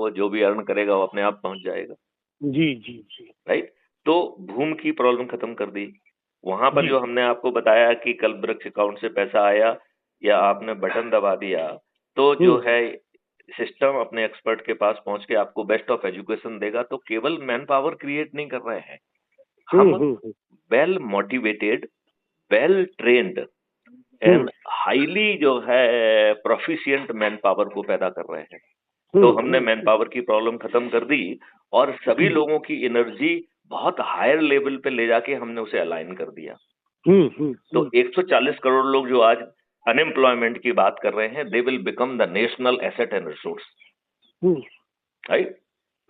वो जो भी अर्न करेगा वो अपने आप पहुंच जाएगा। जी जी जी राइट। तो भूमि की प्रॉब्लम खत्म कर दी। वहां पर जी। जो हमने आपको बताया कि कल वृक्ष अकाउंट से पैसा आया या आपने बटन दबा दिया, तो जो है सिस्टम अपने एक्सपर्ट के पास पहुंच के आपको बेस्ट ऑफ एजुकेशन देगा। तो केवल मैन पावर क्रिएट नहीं कर रहे हैं हम, well motivated, well trained and highly जो है प्रोफिशिएंट मैन पावर को पैदा कर रहे हैं। तो हमने मैन पावर की प्रॉब्लम खत्म कर दी और सभी लोगों की एनर्जी बहुत हायर लेवल पे ले जाके हमने उसे अलाइन कर दिया। तो 140 करोड़ लोग जो आज अनएम्प्लॉयमेंट की बात कर रहे हैं, they will become the national asset and resource. Right.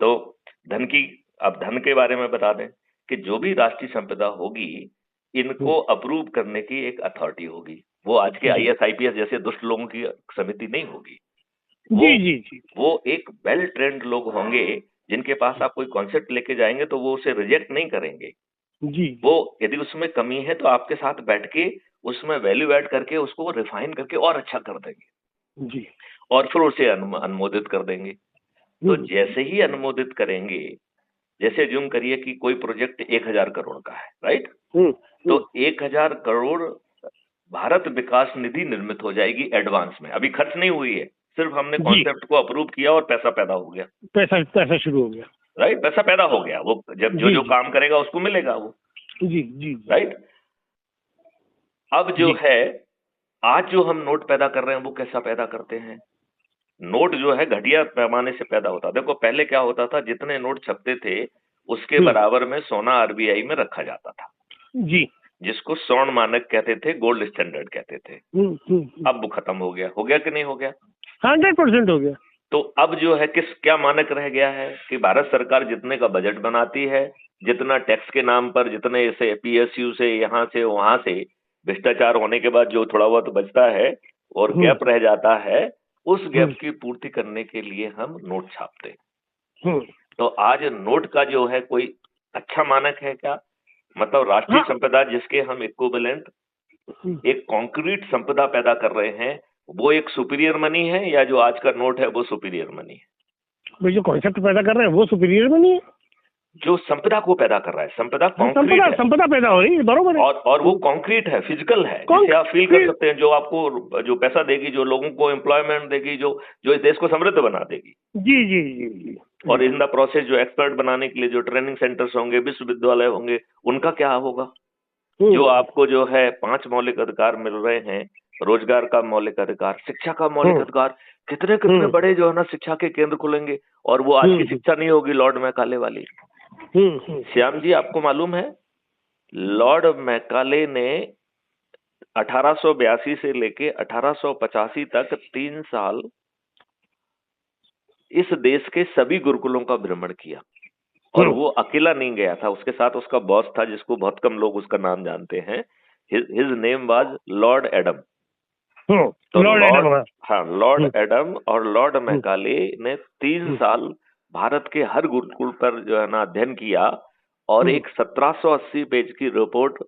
तो धन की, अब धन के बारे में बता दें कि जो भी राष्ट्रीय संपदा होगी, इनको अप्रूव करने की एक अथॉरिटी होगी। वो आज के IAS IPS जैसे दुष्ट लोगों की समिति नहीं होगी। वो एक वेल ट्रेंड लोग होंगे जिनके पास आप कोई कॉन्सेप्ट लेके जाएंगे तो वो उसे रिजेक्ट नहीं करेंगे जी। वो यदि उसमें कमी है तो आपके साथ बैठ के उसमें वैल्यू ऐड करके उसको रिफाइन करके और अच्छा कर देंगे जी, और फिर उसे अनुमोदित कर देंगे। तो जैसे ही अनुमोदित करेंगे, जैसे ज्यूम करिए कि कोई प्रोजेक्ट 1000 करोड़ का है, राइट। तो 1000 करोड़ भारत विकास निधि निर्मित हो जाएगी एडवांस में, अभी खर्च नहीं हुई है, सिर्फ हमने कॉन्सेप्ट को अप्रूव किया और पैसा पैदा हो गया, पैसा शुरू हो गया, राइट। पैसा पैदा हो गया, वो जब जो काम करेगा उसको मिलेगा वो, जी जी, राइट। अब जो है आज जो हम नोट पैदा कर रहे हैं वो कैसा पैदा करते हैं? नोट जो है घटिया पैमाने से पैदा होता। देखो पहले क्या होता था, जितने नोट छपते थे उसके बराबर में सोना RBI में रखा जाता था जी, जिसको स्वर्ण मानक कहते थे, गोल्ड स्टैंडर्ड कहते थे। अब वो खत्म हो गया कि नहीं हो गया? 100% हो गया। तो अब जो है क्या मानक रह गया है कि भारत सरकार जितने का बजट बनाती है, जितना टैक्स के नाम पर, जितने से PSU से यहाँ से वहां से भ्रष्टाचार होने के बाद जो थोड़ा बहुत बचता है और गैप रह जाता है, उस गैप की पूर्ति करने के लिए हम नोट छापते हैं। तो आज नोट का जो है कोई अच्छा मानक है क्या? मतलब राष्ट्रीय संपदा जिसके हम इक्विवेलेंट एक कॉन्क्रीट संपदा पैदा कर रहे हैं, वो एक सुपीरियर मनी है या जो आज का नोट है वो सुपीरियर मनी है? वो जो कॉन्सेप्ट पैदा कर रहे हैं वो सुपीरियर मनी है, जो संपदा को पैदा कर रहा है। संपदा कॉन्क्रीट है, संपदा पैदा हो रही है, बरोबर है। और वो कॉन्क्रीट है, फिजिकल है, जिसे आप फील कर सकते हैं, जो आपको जो पैसा देगी, जो लोगों को एम्प्लॉयमेंट देगी, जो इस देश को समृद्ध बना देगी। जी जी जी जी। और इन द प्रोसेस जो एक्सपर्ट बनाने के लिए जो ट्रेनिंग सेंटर्स होंगे, विश्वविद्यालय होंगे, उनका क्या होगा? जो आपको जो है 5 मौलिक अधिकार मिल रहे हैं, रोजगार का मौलिक अधिकार, शिक्षा का मौलिक अधिकार, कितने कितने बड़े जो है ना शिक्षा के केंद्र खुलेंगे, और वो आज की शिक्षा नहीं होगी लॉर्ड मैकाले वाली। श्याम जी, आपको मालूम है लॉर्ड मैकाले ने 1882 से लेके 1885 तक 3 साल इस देश के सभी गुरुकुलों का भ्रमण किया, और वो अकेला नहीं गया था, उसके साथ उसका बॉस था जिसको बहुत कम लोग उसका नाम जानते हैं। His name was Lord Adam. तो लॉर्ड एडम और लॉर्ड मैकाले ने 3 साल भारत के हर गुरुकुल पर जो है ना अध्ययन किया, और एक 1780 पेज की रिपोर्ट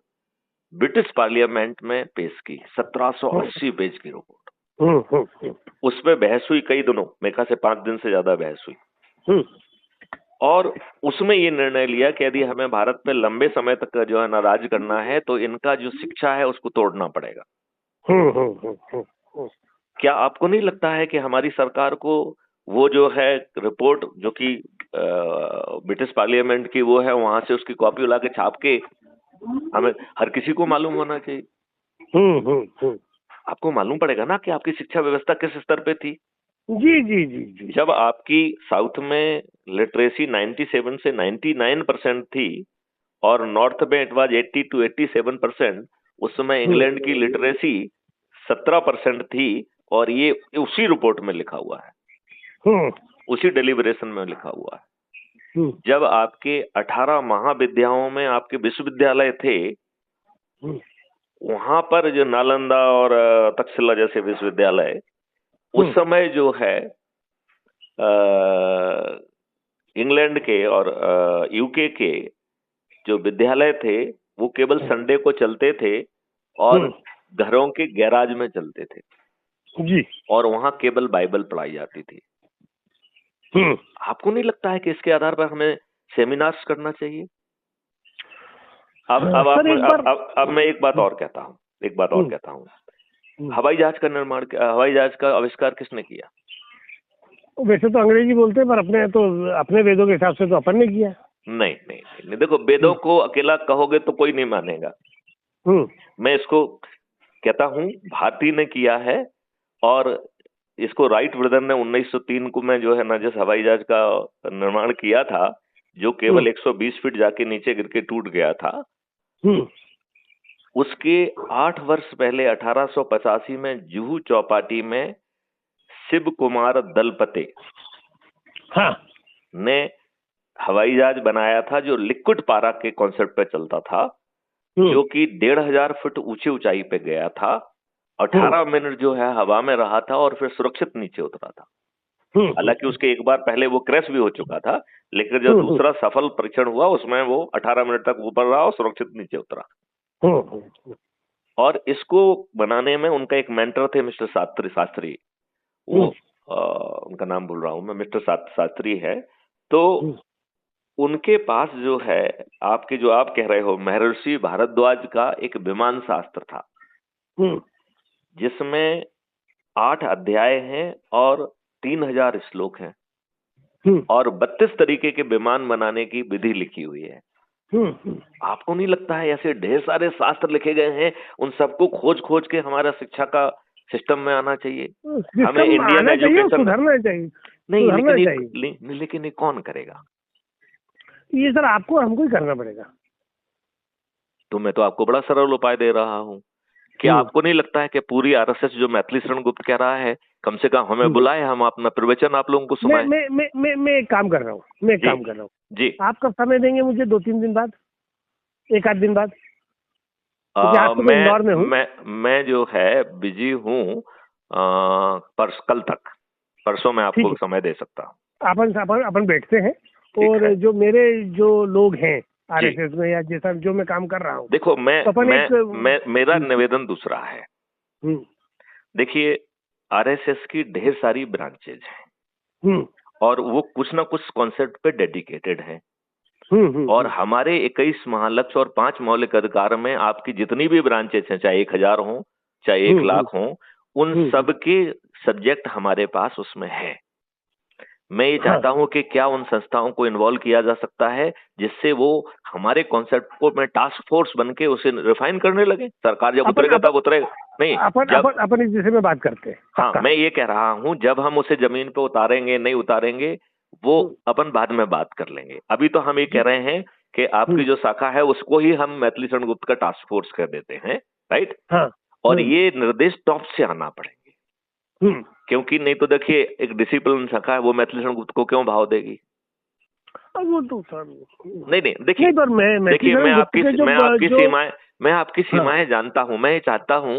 ब्रिटिश पार्लियामेंट में पेश की। 1780 पेज की रिपोर्ट, उसमें बहस हुई कई दिनों, मेरे से 5 दिन से ज्यादा बहस हुई, और उसमें ये निर्णय लिया कि यदि हमें भारत में लंबे समय तक जो है ना राज करना है तो इनका जो शिक्षा है उसको तोड़ना पड़ेगा। क्या आपको नहीं लगता है कि हमारी सरकार को वो जो है रिपोर्ट जो कि ब्रिटिश पार्लियामेंट की वो है, वहां से उसकी कॉपी ला के छाप के हमें हर किसी को मालूम होना चाहिए। आपको मालूम पड़ेगा ना कि आपकी शिक्षा व्यवस्था किस स्तर पे थी। जी जी जी जी। जब आपकी साउथ में लिटरेसी 97 से 99% थी और नॉर्थ में इट वाज 80 to 87%, उस समय इंग्लैंड की लिटरेसी 17% थी, और ये उसी रिपोर्ट में लिखा हुआ है, उसी डेलिब्रेशन में लिखा हुआ है। जब आपके 18 महाविद्यालयों में आपके विश्वविद्यालय थे, वहां पर जो नालंदा और तक्षशिला जैसे विश्वविद्यालय, उस समय जो है इंग्लैंड के और UK के जो विद्यालय थे वो केवल संडे को चलते थे और घरों के गैराज में चलते थे जी, और वहां केवल बाइबल पढ़ाई जाती थी। आपको नहीं लगता है कि इसके आधार पर हमें सेमिनार्स करना चाहिए? अब मैं एक बात और कहता हूँ, हवाई जहाज का निर्माण, हवाई जहाज का आविष्कार किसने किया? वैसे तो अंग्रेजी बोलते हैं, पर अपने वेदों के हिसाब से तो अपन ने किया। नहीं, देखो, वेदों को अकेला कहोगे तो कोई नहीं मानेगा। मैं इसको कहता हूँ भारती ने किया है, और इसको राइट ब्रदर ने 1903 को में जो है ना, जिस हवाई जहाज का निर्माण किया था, जो केवल 120 फीट जाके नीचे गिर के टूट गया था, उसके 8 वर्ष पहले 1885 में जुहू चौपाटी में शिव कुमार दलपते ने हवाई जहाज बनाया था, जो लिक्विड पारा के कॉन्सेप्ट पे चलता था, जो कि 1500 फुट ऊंची ऊंचाई पे गया था, 18 मिनट जो है हवा में रहा था और फिर सुरक्षित नीचे उतरा था। हालांकि उसके एक बार पहले वो क्रैश भी हो चुका था, लेकिन जो दूसरा सफल परीक्षण हुआ उसमें वो 18 मिनट तक ऊपर रहा और सुरक्षित नीचे उतरा। और इसको बनाने में उनका एक मेंटर थे, मिस्टर शास्त्री, वो उनका नाम भूल रहा हूं मैं, मिस्टर शास्त्री है। तो उनके पास जो है, आपके जो आप कह रहे हो, महर्षि भारद्वाज का एक विमान शास्त्र था, जिसमें 8 अध्याय हैं और 3000 श्लोक हैं, और 32 तरीके के विमान बनाने की विधि लिखी हुई है। आपको नहीं लगता है ऐसे ढेर सारे शास्त्र लिखे गए हैं, उन सबको खोज खोज के हमारा शिक्षा का सिस्टम में आना चाहिए? हमें इंडियन एजुकेशन सुधरना चाहिए। नहीं, लेकिन ये कौन करेगा? ये सर आपको हमको ही करना पड़ेगा। तो मैं तो आपको बड़ा सरल उपाय दे रहा हूँ। क्या आपको नहीं लगता है कि पूरी आरएसएस जो मैथिली शरण गुप्त कह रहा है, कम से कम हमें बुलाए, हम अपना प्रवचन आप लोगों को सुनाएं? मैं एक काम कर रहा हूँ, जी। आप कब समय देंगे मुझे? 2-3 दिन बाद, 1 आध दिन बाद? मैं जो है बिजी हूँ, कल तक, परसों मैं आपको समय दे सकता हूँ। अपन बैठते हैं, और जो मेरे लोग हैं आरएसएस में, या जैसा जो मैं काम कर रहा हूँ, देखो, मेरा निवेदन दूसरा है। देखिए, आरएसएस की ढेर सारी ब्रांचेज हैं, और वो कुछ ना कुछ कॉन्सेप्ट पे डेडिकेटेड हैं, और हमारे 21 महालक्ष्य और 5 मौलिक अधिकार में आपकी जितनी भी ब्रांचेस हैं, चाहे 1000 हो, चाहे 1 लाख हो, उन सब के सब्जेक्ट हमारे पास उसमें है। मैं ये चाहता हूं कि क्या उन संस्थाओं को इन्वॉल्व किया जा सकता है, जिससे वो हमारे कॉन्सेप्ट को में टास्क फोर्स बन के उसे रिफाइन करने लगे। सरकार जब उतरेगा तब उतरेगा, नहीं अपन इस विषय में बात करते हैं। हाँ, मैं ये कह रहा हूं, जब हम उसे जमीन पे उतारेंगे नहीं उतारेंगे वो अपन बाद में बात कर लेंगे। अभी तो हम ये कह रहे हैं कि आपकी जो शाखा है उसको ही हम मैथिली शरण गुप्त का टास्क फोर्स कर देते हैं, राइट? और ये निर्देश टॉप से आना पड़ेंगे, क्योंकि नहीं तो देखिए, एक डिसिप्लिन शाखा है, वो मैथिली शरण गुप्त को क्यों भाव देगी? वो तो नहीं, देखिए, मैं आपकी सीमाएं जानता हूं। मैं ये चाहता हूं,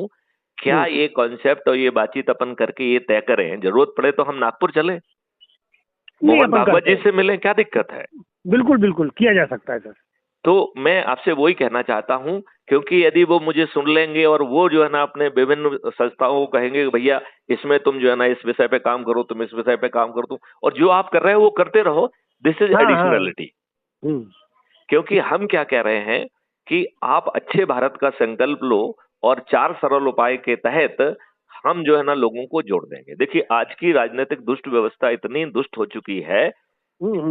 क्या ये कॉन्सेप्ट और ये बातचीत अपन करके ये तय करें, जरूरत पड़े तो हम नागपुर चले, मोहन भागवत जी से मिलें, क्या दिक्कत है? बिल्कुल किया जा सकता है सर। तो मैं आपसे वही कहना चाहता हूं, क्योंकि यदि वो मुझे सुन लेंगे और वो जो है ना अपने विभिन्न संस्थाओं को कहेंगे भैया इसमें तुम जो है ना इस विषय पे काम करो, तुम इस विषय पे काम करो, और जो आप कर रहे हो वो करते रहो, दिस इज एडिशनलिटी। क्योंकि हम क्या कह रहे हैं कि आप अच्छे भारत का संकल्प लो, और 4 सरल उपाय के तहत हम जो है ना लोगों को जोड़ देंगे। देखिए, आज की राजनीतिक दुष्ट व्यवस्था इतनी दुष्ट हो चुकी है,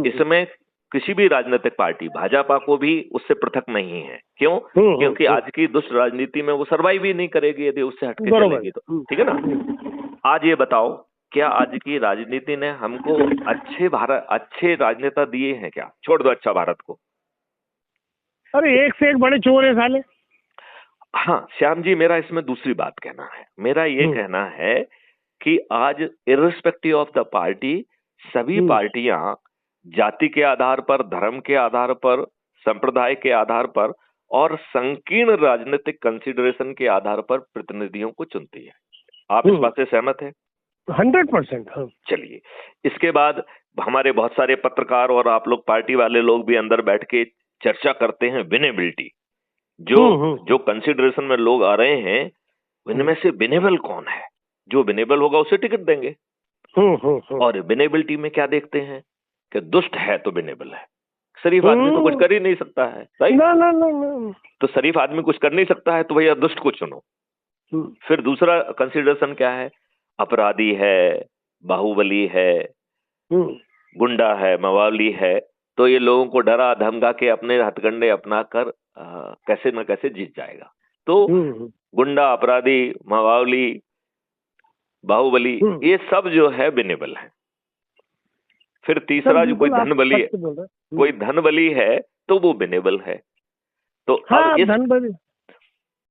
इसमें किसी भी राजनीतिक पार्टी, भाजपा को भी उससे पृथक नहीं है। क्यों? क्योंकि आज की दुष्ट राजनीति में वो सर्वाइव ही नहीं करेगी यदि उससे हटके चलेगी तो, ठीक है ना? आज ये बताओ, क्या आज की राजनीति ने हमको अच्छे राजनेता दिए हैं क्या? छोड़ दो अच्छा भारत को, अरे एक से एक बड़े चोर है साले। हाँ श्याम जी, मेरा इसमें दूसरी बात कहना है। मेरा ये कहना है कि आज इर्रिस्पेक्टिव ऑफ द पार्टी, सभी पार्टियां जाति के आधार पर, धर्म के आधार पर, संप्रदाय के आधार पर और संकीर्ण राजनीतिक कंसिडरेशन के आधार पर प्रतिनिधियों को चुनती है। आप इस बात से सहमत हैं? 100%। चलिए, इसके बाद हमारे बहुत सारे पत्रकार और आप लोग पार्टी वाले लोग भी अंदर बैठ के चर्चा करते हैं विनेबिलिटी, जो कंसिडरेशन में लोग आ रहे हैं, इनमें से विनेबल कौन है? जो विनेबल होगा उसे टिकट देंगे। और विनेबिलिटी में क्या देखते हैं कि दुष्ट है तो विनेबल है, शरीफ आदमी तो कुछ कर ही नहीं सकता है, राइट? ना ना ना ना। तो शरीफ आदमी कुछ कर नहीं सकता है तो भैया दुष्ट को चुनो। फिर दूसरा कंसिडरेशन क्या है? अपराधी है, बाहुबली है, गुंडा है, मवाली है, तो ये लोगों को डरा धमका के अपने हथकंडे अपना कर कैसे न कैसे जीत जाएगा। तो गुंडा, अपराधी, मवाली, बाहुबली, ये सब जो है विनेबल है। फिर तीसरा जो कोई धनबली है तो वो विनेबल है। तो हाँ, अब इस धनबली